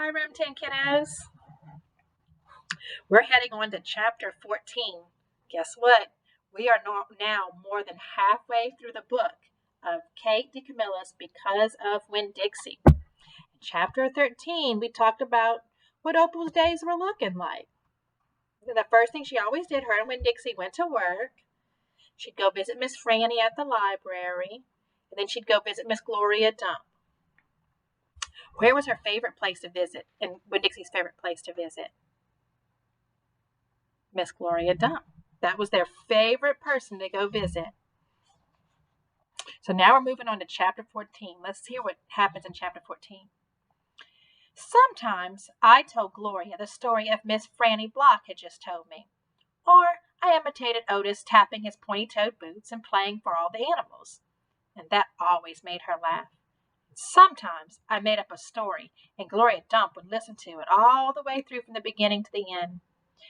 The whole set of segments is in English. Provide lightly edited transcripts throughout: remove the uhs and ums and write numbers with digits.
Hi, Room 10 kiddos. We're heading on to chapter 14. Guess what? We are now more than halfway through the book of Kate DeCamillis Because of Winn Dixie. In chapter 13, we talked about what Opal's days were looking like. The first thing she always did, her and Winn Dixie went to work. She'd go visit Miss Franny at the library, and then she'd go visit Miss Gloria Dump. Where was her favorite place to visit, and Winn Dixie's favorite place to visit? Miss Gloria Dump. That was their favorite person to go visit. So now we're moving on to chapter 14. Let's hear what happens in chapter 14. Sometimes I told Gloria the story of Miss Franny Block had just told me. Or I imitated Otis tapping his pointy-toed boots and playing for all the animals. And that always made her laugh. Sometimes I made up a story, and Gloria Dump would listen to it all the way through from the beginning to the end.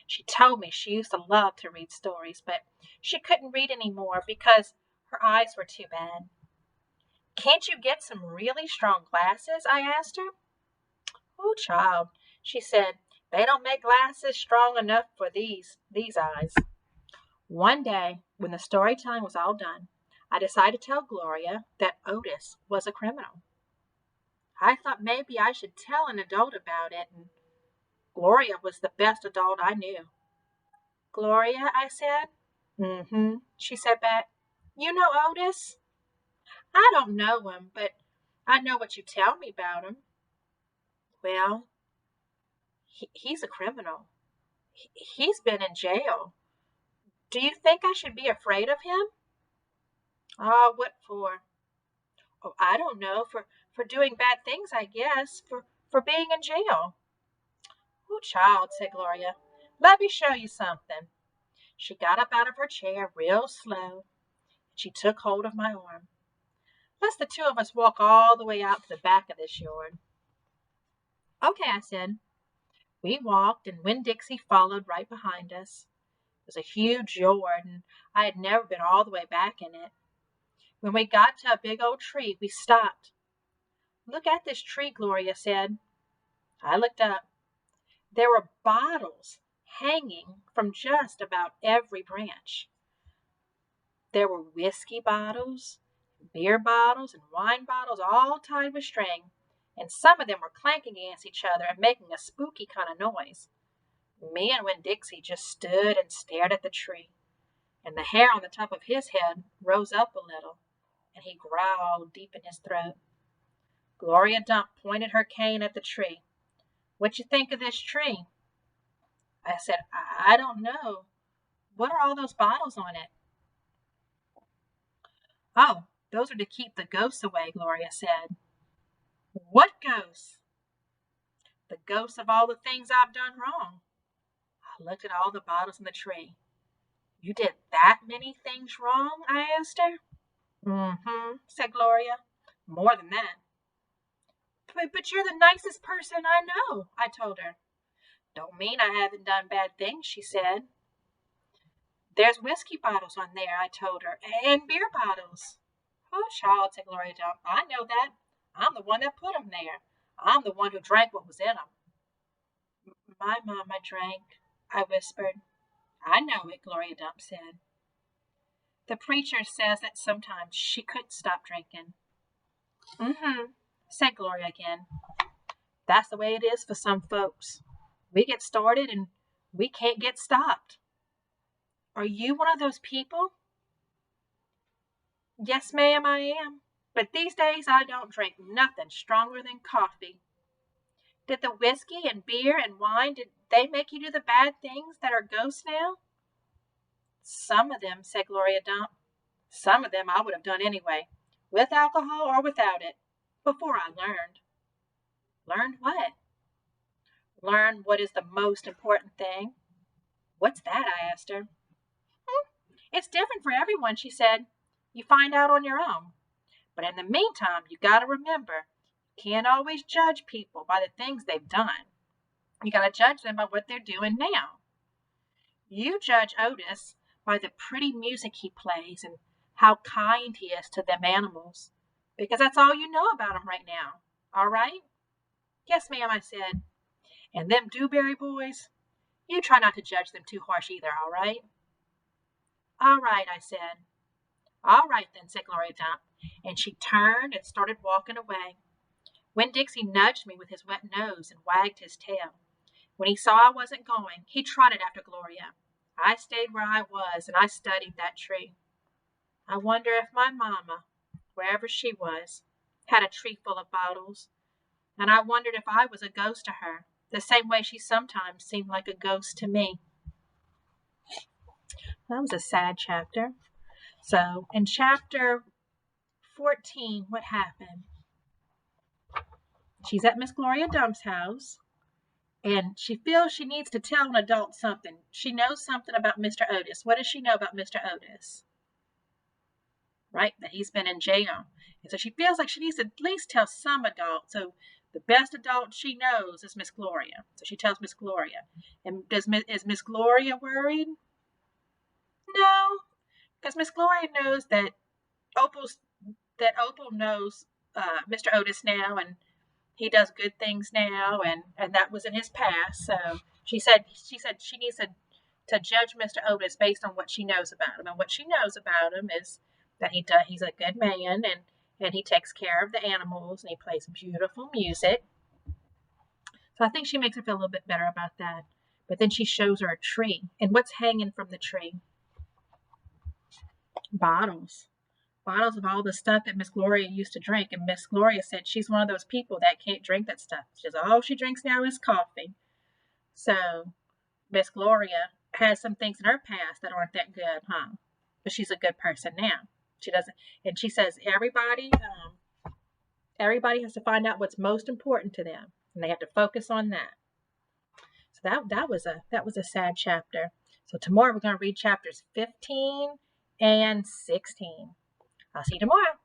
She told me she used to love to read stories, but she couldn't read anymore because her eyes were too bad. Can't you get some really strong glasses? I asked her. Oh, child, she said, they don't make glasses strong enough for these eyes. One day, when the storytelling was all done, I decided to tell Gloria that Otis was a criminal. I thought maybe I should tell an adult about it, and Gloria was the best adult I knew. Gloria, I said. Mm-hmm, she said back. You know Otis? I don't know him, but I know what you tell me about him. Well, he's a criminal. He's been in jail. Do you think I should be afraid of him? Oh, what for? Oh, I don't know. For doing bad things, I guess. For being in jail. Oh, child, said Gloria. Let me show you something. She got up out of her chair real slow. She took hold of my arm. Let's the two of us walk all the way out to the back of this yard. Okay, I said. We walked, and Winn Dixie followed right behind us. It was a huge yard, and I had never been all the way back in it. When we got to a big old tree, we stopped. Look at this tree, Gloria said. I looked up. There were bottles hanging from just about every branch. There were whiskey bottles, beer bottles, and wine bottles all tied with string, and some of them were clanking against each other and making a spooky kind of noise. Me and Winn Dixie just stood and stared at the tree, and the hair on the top of his head rose up a little, and he growled deep in his throat. Gloria Dump pointed her cane at the tree. What you think of this tree? I said, I don't know. What are all those bottles on it? Oh, those are to keep the ghosts away, Gloria said. What ghosts? The ghosts of all the things I've done wrong. I looked at all the bottles in the tree. You did that many things wrong? I asked her. Mm-hmm, said Gloria. More than that. But you're the nicest person I know, I told her. Don't mean I haven't done bad things, she said. There's whiskey bottles on there, I told her, and beer bottles. Oh, child, said Gloria Dump. I know that. I'm the one that put them there. I'm the one who drank what was in them. My mama drank, I whispered. I know it, Gloria Dump said. The preacher says that sometimes she couldn't stop drinking. Mm-hmm, said Gloria again. That's the way it is for some folks. We get started and we can't get stopped. Are you one of those people? Yes, ma'am, I am. But these days I don't drink nothing stronger than coffee. Did the whiskey and beer and wine, did they make you do the bad things that are ghosts now? Some of them, said Gloria Dump. Some of them I would have done anyway, with alcohol or without it, before I learned. Learned what? Learn what is the most important thing. What's that? I asked her. It's different for everyone, she said. You find out on your own. But in the meantime, you got to remember, you can't always judge people by the things they've done. You got to judge them by what they're doing now. You judge Otis by the pretty music he plays and how kind he is to them animals, because that's all you know about him right now. All right? Yes, ma'am, I said. And them Dewberry boys, you try not to judge them too harsh either, all right? All right, I said. All right then, said Gloria Dump, and she turned and started walking away. Winn Dixie nudged me with his wet nose and wagged his tail. When he saw I wasn't going, he trotted after Gloria. I stayed where I was, and I studied that tree. I wonder if my mamma, wherever she was, had a tree full of bottles, and I wondered if I was a ghost to her, the same way she sometimes seemed like a ghost to me. That was a sad chapter. So, in chapter 14, what happened? She's at Miss Gloria Dump's house, and she feels she needs to tell an adult something. She knows something about Mr. Otis. What does she know about Mr. Otis? Right, that he's been in jail. And so she feels like she needs to at least tell some adult. So the best adult she knows is Miss Gloria. So she tells Miss Gloria. And is Miss Gloria worried? No, because Miss Gloria knows that Opal knows Mr. Otis now, and he does good things now, and that was in his past. So she said she needs to judge Mr. Otis based on what she knows about him, and what she knows about him is that he's a good man, and he takes care of the animals, and he plays beautiful music. So I think she makes her feel a little bit better about that. But then she shows her a tree, and what's hanging from the tree? Bottles of all the stuff that Miss Gloria used to drink. And Miss Gloria said she's one of those people that can't drink that stuff. She says all she drinks now is coffee. So Miss Gloria has some things in her past that aren't that good, huh? But she's a good person now. She doesn't, and she says everybody has to find out what's most important to them, and they have to focus on that. So that was a sad chapter. So tomorrow we're going to read chapters 15 and 16. I'll see you tomorrow.